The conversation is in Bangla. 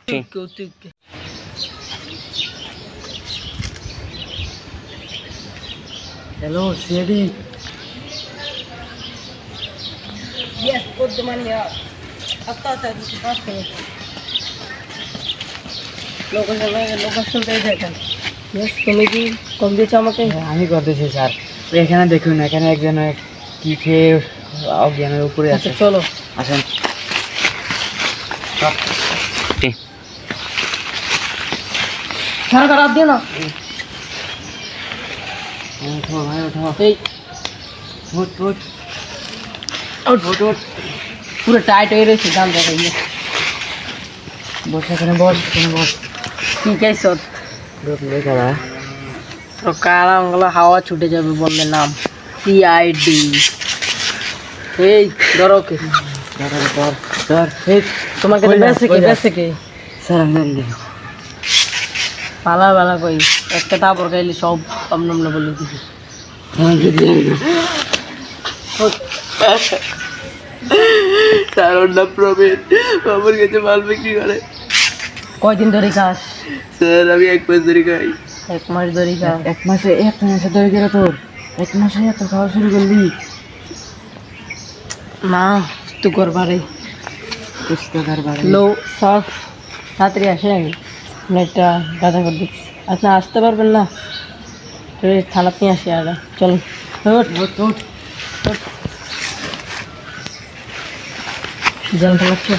Hello, Siri. Yes, put the money up. Location পেয়ে দেখেন। Yes, তুমি কি কল দিয়েছো আমাকে? আমি করতেছি স্যার। এখানে দেখুন, এখানে একজন কি খেয়ে অজ্ঞানের উপরে আছে। আচ্ছা চলো আসেন। খারাপ খারাপ দিও না। ওঠো ভাই, ওঠো। এই উঠ উঠ উঠ উঠ উঠ। পুরো টাইট হয়ে রয়েছে, গান দেখাই। বস, এখানে বস, এখানে বস। কি খাইছো? কারা তো কারা গুলো হাওয়া ছুটে যাবে বললে নাম সিআইডি। এই ধরো কে ধর। এই তোমাকে বেসে কে স্যার, আমি পালা পালা কই একটা তারপর খাইলে সব আমনামনা বলে দিবি। স্যার, ওর নাম প্রবীণ। বাবুর কাছে মাল বিক্রি করে। কয়দিন ধরে খাস? স্যার, আমি 1 মাস ধরে খাই। 1 মাস ধরে খাস? 1 মাসে ধরে গেল তোর? 1 মাসে এত খাওয়া শুরু করলি? না তো করবারে পুস্তকার বাড়ি লো সব তাড়াতাড়ি আসেন, একটা গাঁজা করে দিচ্ছি। আপনি আসতে পারবেন না? থানা নিয়ে আসি আগে, চলুন। জল খাচ্ছে।